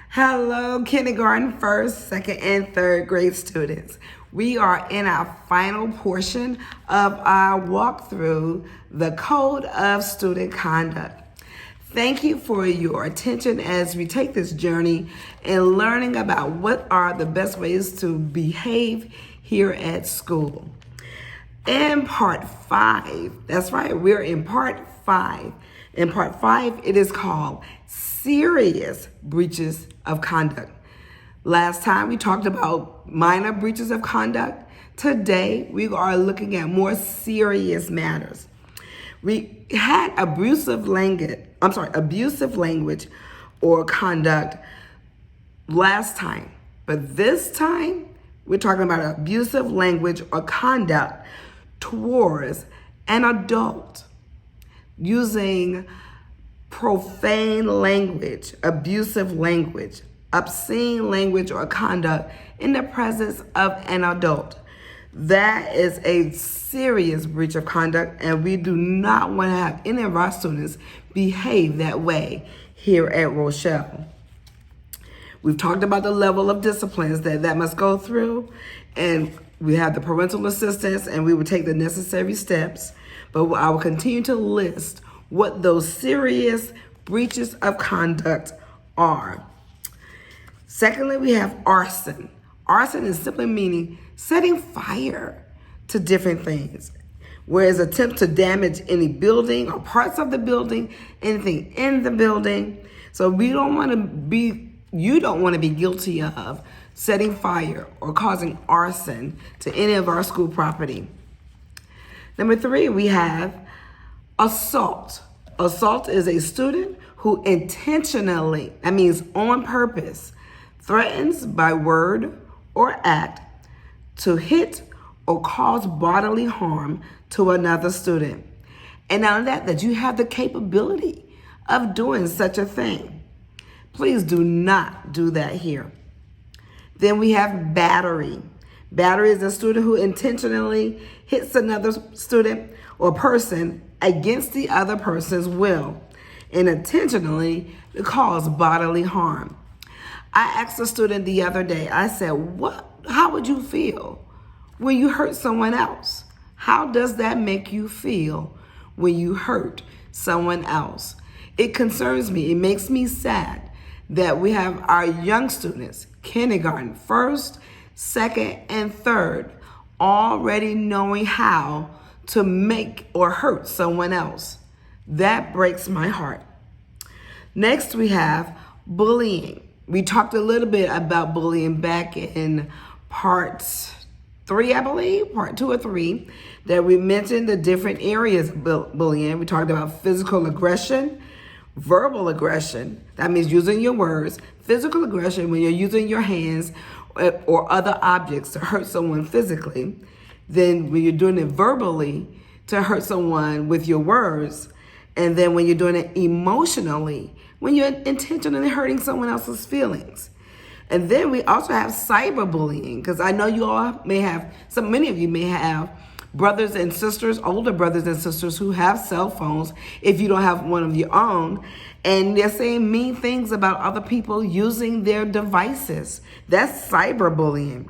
Hello, kindergarten, first, second, and third grade students. We are in our final portion of our walkthrough, the Code of Student Conduct. Thank you for your attention as we take this journey in learning about what are the best ways to behave here at school. In part 5, that's right, we're in part 5. In part 5, it is called Serious Breaches of Conduct. Last time we talked about minor breaches of conduct. Today we are looking at more serious matters. We had abusive language or conduct last time, but this time we're talking about abusive language or conduct towards an adult using profane language, abusive language, obscene language or conduct in the presence of an adult. That is a serious breach of conduct, and we do not want to have any of our students behave that way here at Rochelle. We've talked about the level of disciplines that must go through, and we have the parental assistance, and we will take the necessary steps, but I will continue to list what those serious breaches of conduct are. Secondly, we have arson. Arson is simply meaning setting fire to different things, whereas attempt to damage any building or parts of the building, anything in the building. So you don't want to be guilty of setting fire or causing arson to any of our school property. Number 3, we have assault. Assault is a student who intentionally, that means on purpose, threatens by word or act to hit or cause bodily harm to another student. And now that you have the capability of doing such a thing, please do not do that here. Then we have battery. Battery is a student who intentionally hits another student or person against the other person's will and intentionally cause bodily harm. I asked a student the other day, I said, how would you feel when you hurt someone else? How does that make you feel when you hurt someone else? It concerns me. It makes me sad that we have our young students, kindergarten, first, second, and third, already knowing how to make or hurt someone else. That breaks my heart. Next, we have bullying. We talked a little bit about bullying back in part 3, I believe, part 2 or 3, that we mentioned the different areas of bullying. We talked about physical aggression, verbal aggression, that means using your words, physical aggression when you're using your hands or other objects to hurt someone physically. Then when you're doing it verbally to hurt someone with your words, and then when you're doing it emotionally, when you're intentionally hurting someone else's feelings. And then we also have cyberbullying, because I know you all may have, many of you may have brothers and sisters, older brothers and sisters who have cell phones if you don't have one of your own, and they're saying mean things about other people using their devices. That's cyberbullying.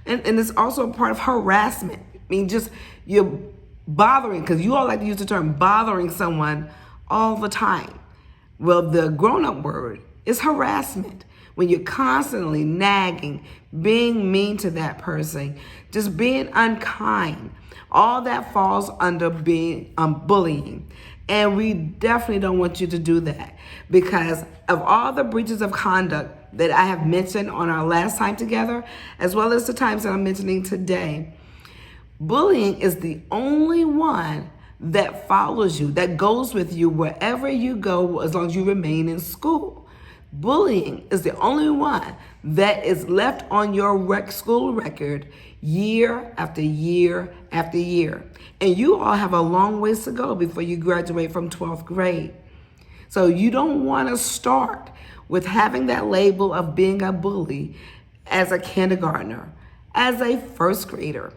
And it's also a part of harassment. I mean, just you're bothering, because you all like to use the term bothering someone all the time. Well, the grown-up word is harassment. When you're constantly nagging, being mean to that person, just being unkind, all that falls under being bullying. And we definitely don't want you to do that, because of all the breaches of conduct that I have mentioned on our last time together, as well as the times that I'm mentioning today, bullying is the only one that follows you, that goes with you wherever you go as long as you remain in school. Bullying is the only one that is left on your school record year after year after year. And you all have a long ways to go before you graduate from 12th grade. So you don't want to start with having that label of being a bully as a kindergartner, as a first grader,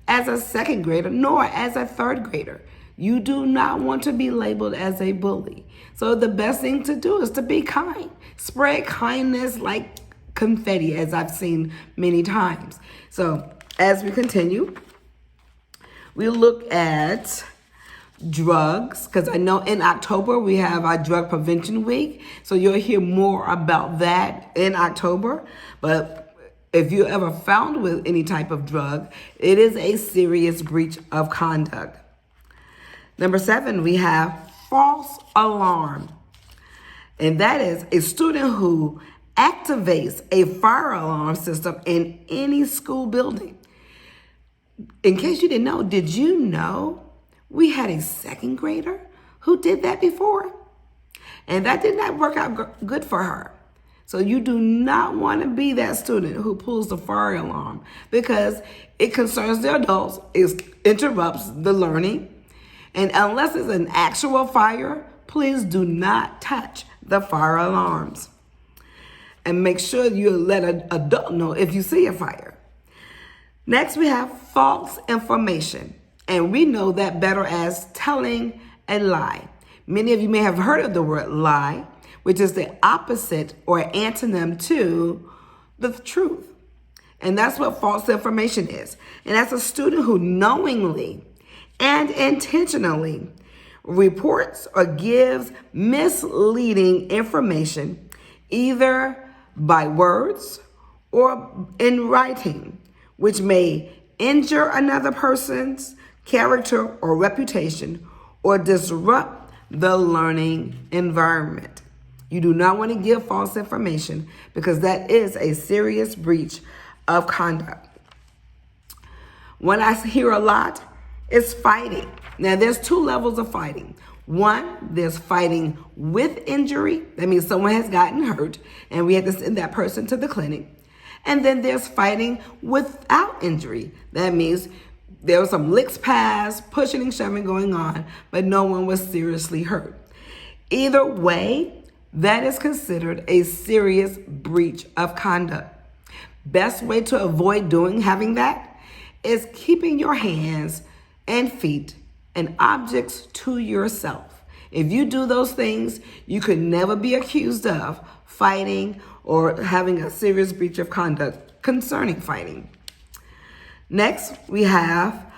as a second grader, nor as a third grader. You do not want to be labeled as a bully. So the best thing to do is to be kind. Spread kindness like confetti, as I've seen many times. So as we continue, we look at drugs, because I know in October we have our Drug Prevention Week. So you'll hear more about that in October. But if you're ever found with any type of drug, it is a serious breach of conduct. Number 7, we have false alarm. And that is a student who activates a fire alarm system in any school building. In case you didn't know, did you know we had a 2nd grader who did that before? And that did not work out good for her. So you do not want to be that student who pulls the fire alarm, because it concerns the adults, it interrupts the learning. And unless it's an actual fire, please do not touch the fire alarms. And make sure you let an adult know if you see a fire. Next, we have false information. And we know that better as telling a lie. Many of you may have heard of the word lie, which is the opposite or antonym to the truth. And that's what false information is. And that's a student who knowingly and intentionally reports or gives misleading information, either by words or in writing, which may injure another person's character or reputation or disrupt the learning environment. You do not want to give false information, because that is a serious breach of conduct. One I hear a lot is fighting. Now, there's 2 levels of fighting. One, there's fighting with injury. That means someone has gotten hurt and we had to send that person to the clinic. And then there's fighting without injury. That means there was some licks passed, pushing and shoving going on, but no one was seriously hurt. Either way, that is considered a serious breach of conduct. Best way to avoid having that is keeping your hands and feet and objects to yourself. If you do those things, you could never be accused of fighting or having a serious breach of conduct concerning fighting. Next, we have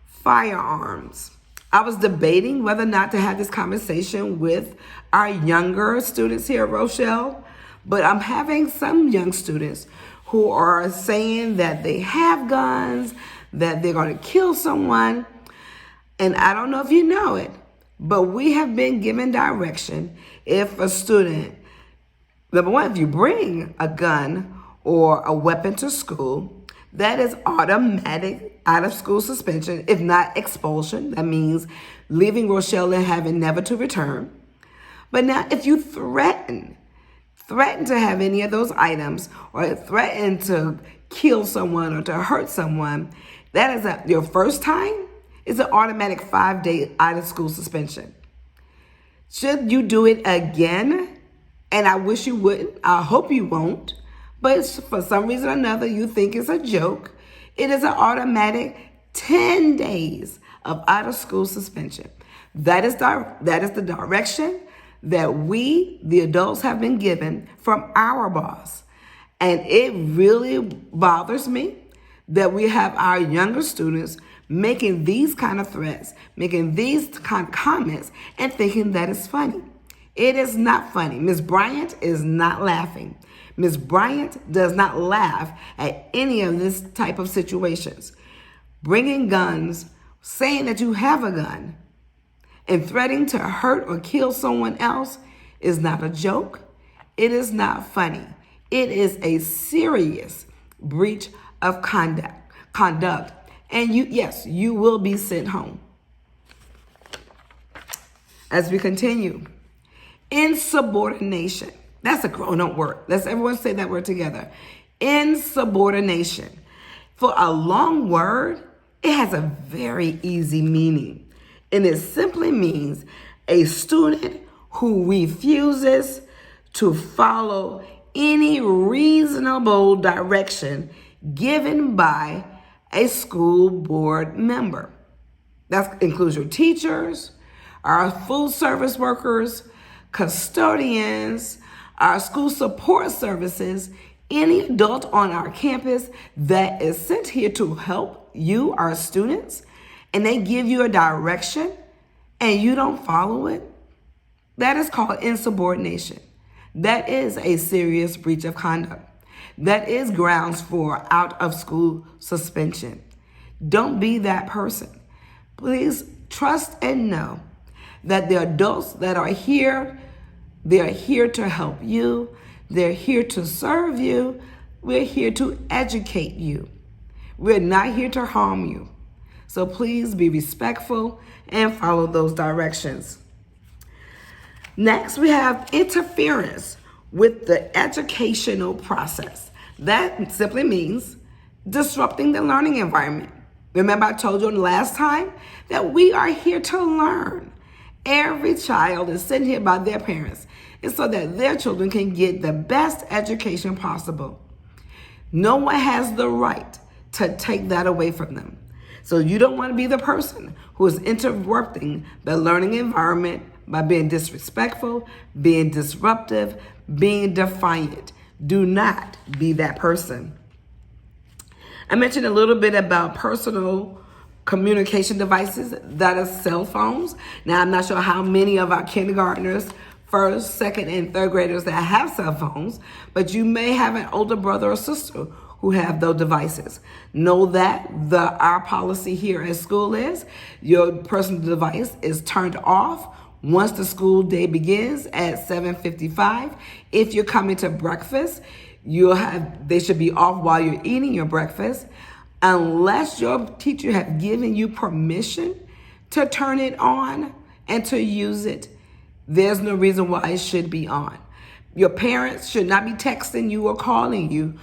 firearms. I was debating whether or not to have this conversation with our younger students here at Rochelle, but I'm having some young students who are saying that they have guns, that they're going to kill someone. And I don't know if you know it, but we have been given direction if a student, number one, if you bring a gun or a weapon to school, that is automatic out of school suspension, if not expulsion. That means leaving Rochelle and having never to return. But now if you threaten to have any of those items or threaten to kill someone or to hurt someone, that is your first time, it's an automatic 5-day out of school suspension. Should you do it again, and I wish you wouldn't, I hope you won't, but for some reason or another you think it's a joke, it is an automatic 10 days of out of school suspension. That is the direction that we, the adults, have been given from our boss. And it really bothers me that we have our younger students making these kind of threats, making these kind of comments, and thinking that is funny. It is not funny. Ms. Bryant is not laughing. Ms. Bryant does not laugh at any of this type of situations. Bringing guns, saying that you have a gun, and threatening to hurt or kill someone else is not a joke. It is not funny. It is a serious breach of conduct. And you will be sent home. As we continue, insubordination. That's a grown-up word. Let's everyone say that word together. Insubordination. For a long word, it has a very easy meaning. And it simply means a student who refuses to follow any reasonable direction given by a school board member. That includes your teachers, our food service workers, custodians, our school support services, any adult on our campus that is sent here to help you, our students, and they give you a direction and you don't follow it. That is called insubordination. That is a serious breach of conduct. That is grounds for out of school suspension. Don't be that person. Please trust and know that the adults that are here, they're here to help you. They're here to serve you. We're here to educate you. We're not here to harm you. So please be respectful and follow those directions. Next, we have interference with the educational process. That simply means disrupting the learning environment. Remember, I told you last time that we are here to learn. Every child is sent here by their parents, and so that their children can get the best education possible. No one has the right to take that away from them. So you don't want to be the person who is interrupting the learning environment by being disrespectful, being disruptive, being defiant. Do not be that person. I mentioned a little bit about personal communication devices, that is cell phones. Now, I'm not sure how many of our kindergartners, first, second, and third graders that have cell phones, but you may have an older brother or sister who have those devices. Know that our policy here at school is your personal device is turned off once the school day begins at 7:55. If you're coming to breakfast, they should be off while you're eating your breakfast, unless your teacher has given you permission to turn it on and to use it. There's no reason why it should be on. Your parents should not be texting you or calling you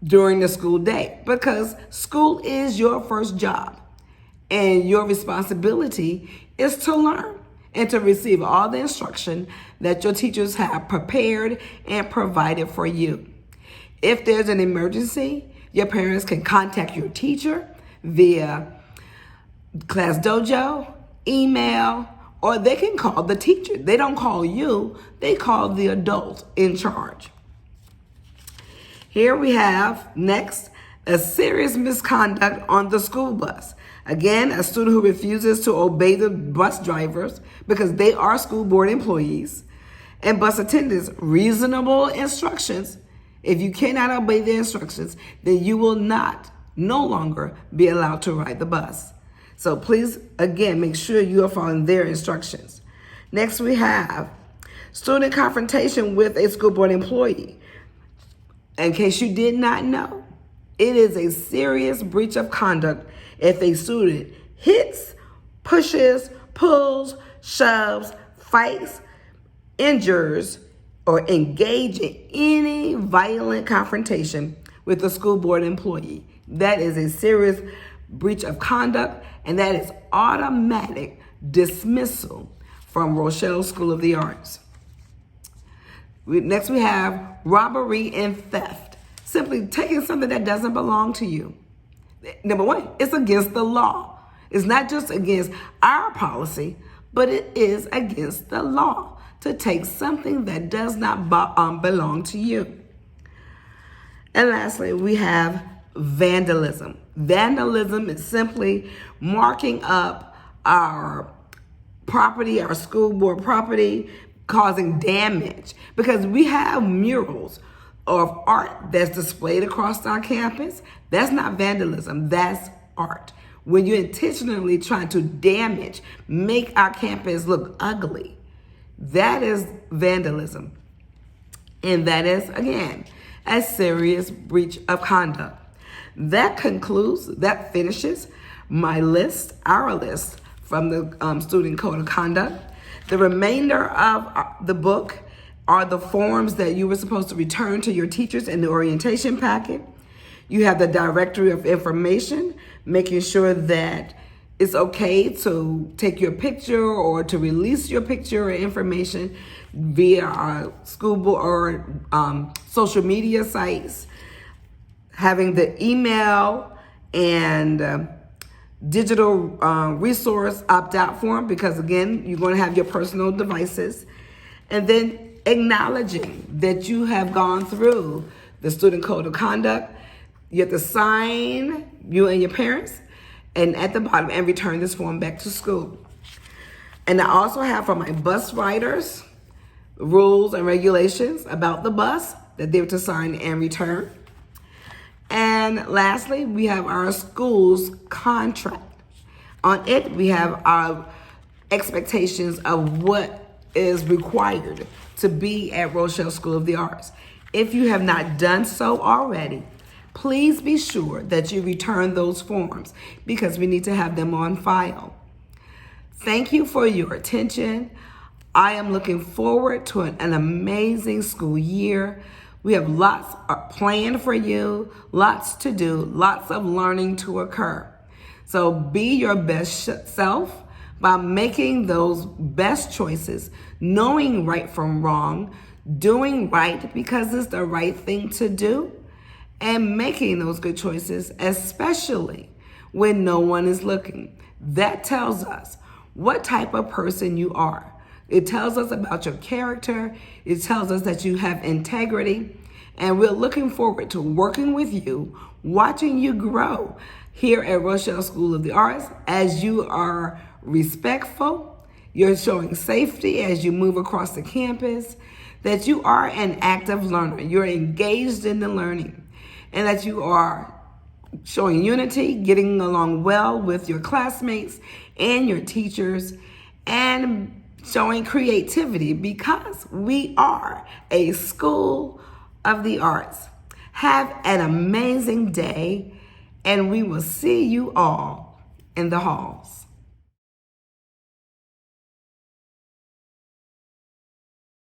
during the school day, because school is your first job and your responsibility is to learn and to receive all the instruction that your teachers have prepared and provided for you. If there's an emergency, your parents can contact your teacher via Class Dojo, email, or they can call the teacher. They don't call you, they call the adult in charge. Here we have next a serious misconduct on the school bus. Again, a student who refuses to obey the bus drivers because they are school board employees and bus attendants reasonable instructions. If you cannot obey their instructions, then you will no longer be allowed to ride the bus. So please, again, make sure you are following their instructions. Next, we have student confrontation with a school board employee. In case you did not know, it is a serious breach of conduct if a student hits, pushes, pulls, shoves, fights, injures, or engage in any violent confrontation with a school board employee. That is a serious breach of conduct, and that is automatic dismissal from Rochelle School of the Arts. Next, we have robbery and theft. Simply taking something that doesn't belong to you. Number one, it's against the law. It's not just against our policy, but it is against the law to take something that does not belong to you. And lastly, we have vandalism. Vandalism is simply marking up our property, our school board property, causing damage, because we have murals of art that's displayed across our campus. That's not vandalism, that's art. When you're intentionally trying to damage, make our campus look ugly, that is vandalism. And that is, again, a serious breach of conduct. That finishes my list, our list from the Student Code of Conduct. The remainder of the book are the forms that you were supposed to return to your teachers in the orientation packet. You have the directory of information, making sure that it's okay to take your picture or to release your picture or information via our school board or social media sites. Having the email and digital resource opt-out form, because again, you're going to have your personal devices. And then acknowledging that you have gone through the student code of conduct. You have to sign, you and your parents, and at the bottom, and return this form back to school. And I also have for my bus riders, rules and regulations about the bus that they're to sign and return. And lastly, we have our school's contract. On it, we have our expectations of what is required to be at Rochelle School of the Arts. If you have not done so already, please be sure that you return those forms because we need to have them on file. Thank you for your attention. I am looking forward to an amazing school year. We have lots planned for you, lots to do, lots of learning to occur. So be your best self by making those best choices, knowing right from wrong, doing right because it's the right thing to do, and making those good choices, especially when no one is looking. That tells us what type of person you are. It tells us about your character. It tells us that you have integrity. And we're looking forward to working with you, watching you grow here at Rochelle School of the Arts as you are respectful, you're showing safety as you move across the campus, that you are an active learner, you're engaged in the learning, and that you are showing unity, getting along well with your classmates and your teachers, and showing creativity because we are a school of the arts. Have an amazing day, and we will see you all in the halls.